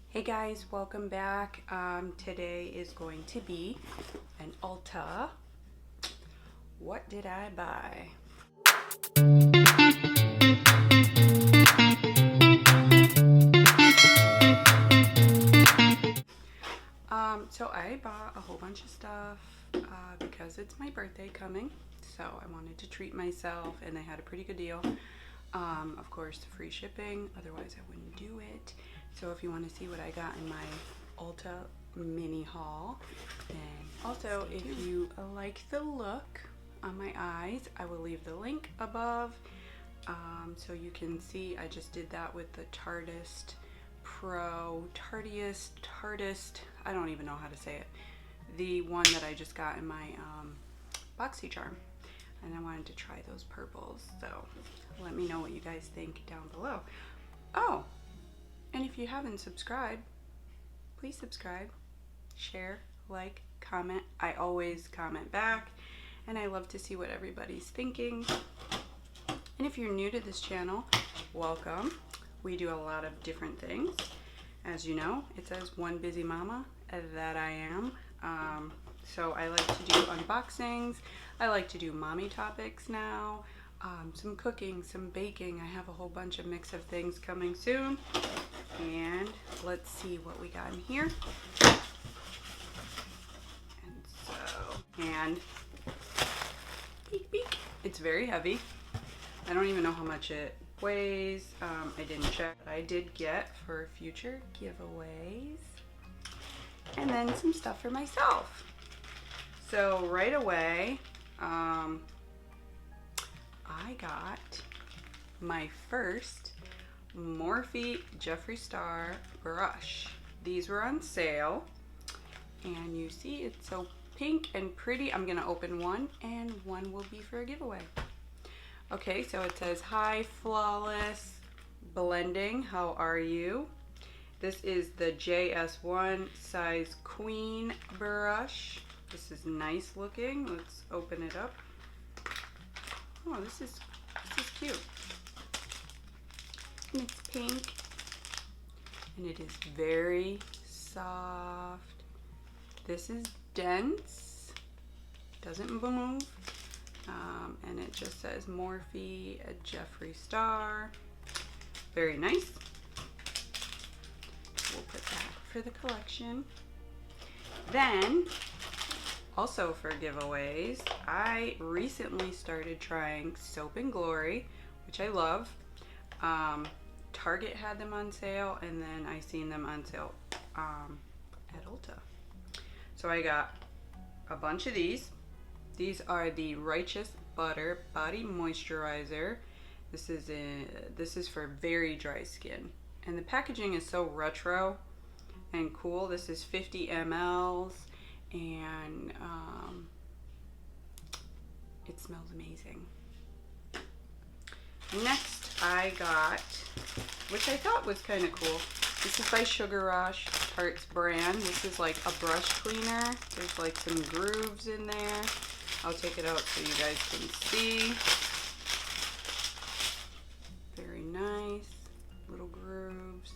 Hey guys, welcome back. Today is going to be an Ulta. What did I buy? So I bought a whole bunch of stuff because it's my birthday coming. So I wanted to treat myself and they had a pretty good deal. Of course, free shipping, otherwise I wouldn't do it. So if you want to see what I got in my Ulta mini haul, and also if you like the look on my eyes, I will leave the link above so you can see. I just did that with the Tartist, I don't even know how to say it, the one that I just got in my BoxyCharm, and I wanted to try those purples, so let me know what you guys think down below. Oh, and if you haven't subscribed, please subscribe, share, like, comment. I always comment back and I love to see what everybody's thinking. And if you're new to this channel, welcome. We do a lot of different things. As you know, it says one busy mama, that I am. So I like to do unboxings. I like to do mommy topics now. Some cooking, some baking. I have a whole bunch of mix of things coming soon. And let's see what we got in here. And beep. It's very heavy. I don't even know how much it weighs. I didn't check. I did get for future giveaways. And then some stuff for myself. So right away, I got my first Morphe Jeffree Star brush. These were on sale, and you see it's so pink and pretty. I'm gonna open one, and one will be for a giveaway. Okay, so it says, "Hi, flawless blending. How are you?" This is the JS1 size queen brush. This is nice looking. Let's open it up. Oh, this is cute. And it's pink, and it is very soft. This is dense, doesn't move, and it just says Morphe Jeffree Star. Very nice. We'll put that for the collection. Then, also for giveaways, I recently started trying Soap and Glory, which I love. Target had them on sale, and then I seen them on sale at Ulta. So I got a bunch of these. These are the Righteous Butter Body Moisturizer. This is for very dry skin, and the packaging is so retro and cool. This is 50 mLs, and it smells amazing. Next I got, which I thought was kind of cool, this is by Sugar Rush, Tarte's brand. This is like a brush cleaner. There's like some grooves in there. I'll take it out so you guys can see. Very nice little grooves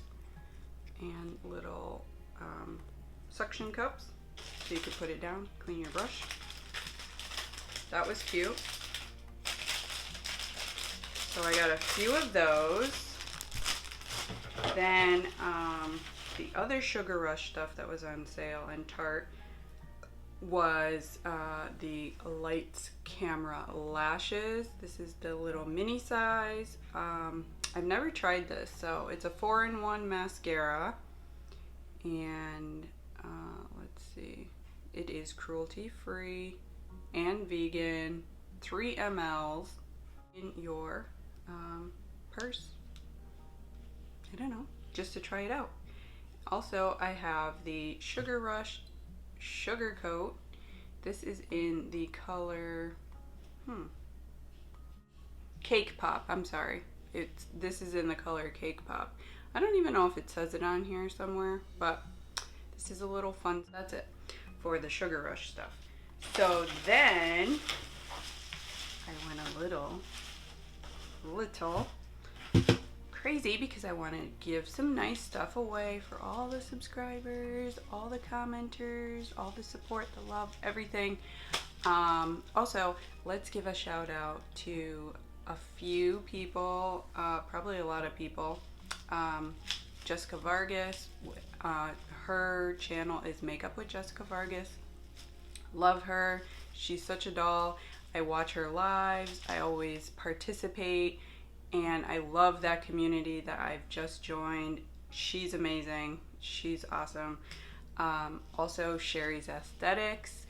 and little suction cups so you could put it down, clean your brush. That was cute. So I got a few of those. Then the other Sugar Rush stuff that was on sale in Tarte was the Lights Camera Lashes. This is the little mini size. I've never tried this. So it's a 4-in-1 mascara, and let's see, it is cruelty free and vegan, 3 mLs in your purse. I don't know, just to try it out. Also, I have the Sugar Rush Sugar Coat. This is in the color Cake Pop. I'm sorry. This is in the color Cake Pop. I don't even know if it says it on here somewhere, but this is a little fun. That's it for the Sugar Rush stuff. So then I went a little crazy because I want to give some nice stuff away for all the subscribers, all the commenters, all the support, the love, everything. Also, let's give a shout out to a few people, probably a lot of people. Jessica Vargas, her channel is Makeup with Jessica Vargas. Love her. She's such a doll. I watch her lives. I always participate. And I love that community that I've just joined. She's amazing. She's awesome. Also, Sherrie's Aesthetics.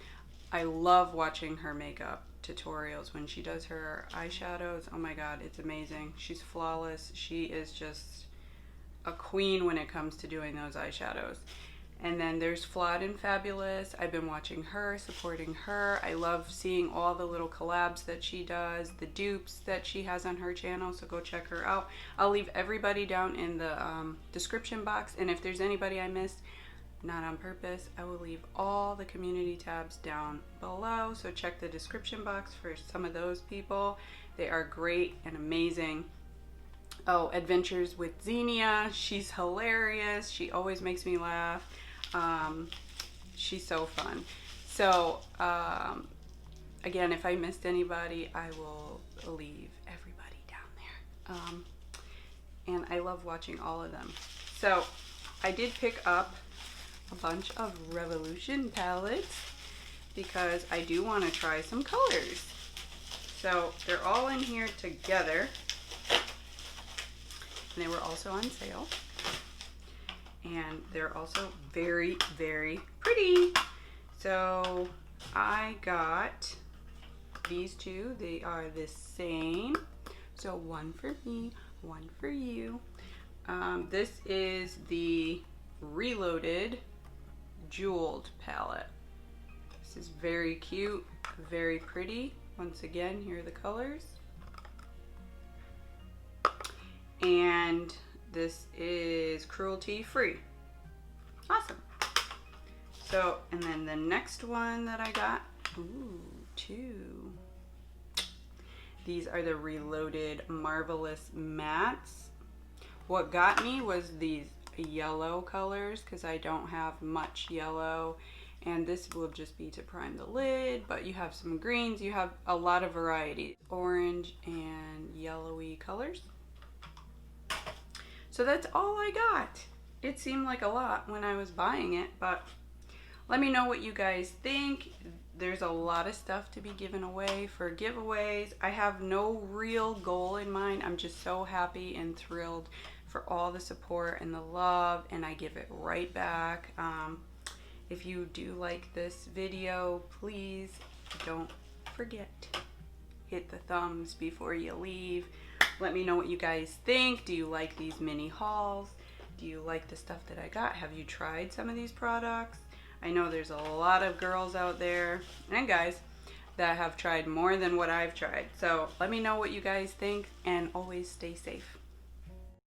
I love watching her makeup tutorials when she does her eyeshadows. Oh my god, it's amazing. She's flawless. She is just a queen when it comes to doing those eyeshadows. And then there's Flawed&Fabulous. I've been watching her, supporting her. I love seeing all the little collabs that she does, the dupes that she has on her channel, so go check her out. I'll leave everybody down in the description box, and if there's anybody I missed, not on purpose, I will leave all the community tabs down below, so check the description box for some of those people. They are great and amazing. Oh, Adventures with Xinia. She's hilarious. She always makes me laugh. She's so fun. So, again, if I missed anybody, I will leave everybody down there. And I love watching all of them. So, I did pick up a bunch of Revolution palettes because I do want to try some colors. So, they're all in here together. And they were also on sale. And they're also very, very pretty. So I got these two. They are the same. So one for me, one for you. This is the Reloaded Jeweled palette. This is very cute, very pretty. Once again, here are the colors. And this is cruelty free. Awesome. So, and then the next one that I got, ooh, two. These are the Reloaded Marvelous Mattes. What got me was these yellow colors because I don't have much yellow, and this will just be to prime the lid, but you have some greens, you have a lot of variety. Orange and yellowy colors. So that's all I got. It seemed like a lot when I was buying it, but let me know what you guys think. There's a lot of stuff to be given away for giveaways. I have no real goal in mind. I'm just so happy and thrilled for all the support and the love, and I give it right back. If you do like this video, please don't forget, hit the thumbs before you leave. Let me know what you guys think. Do you like these mini hauls? Do you like the stuff that I got? Have you tried some of these products? I know there's a lot of girls out there and guys that have tried more than what I've tried. So let me know what you guys think, and always stay safe.